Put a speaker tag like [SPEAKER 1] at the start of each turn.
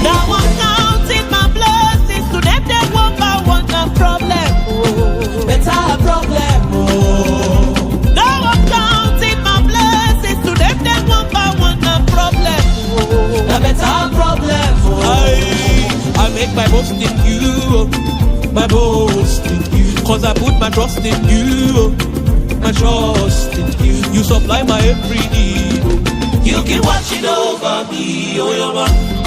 [SPEAKER 1] Now I'm counting my blessings. To them they want by one a problem. Oh, better problem. Oh. Now I'm counting my blessings. To them they want by one a problem. Oh, a better problem. Oh. I make my boast in you. My boast in you. Cause I put my trust in you. My trust in you. You supply my every need. You keep watching over me, ONYEOMA.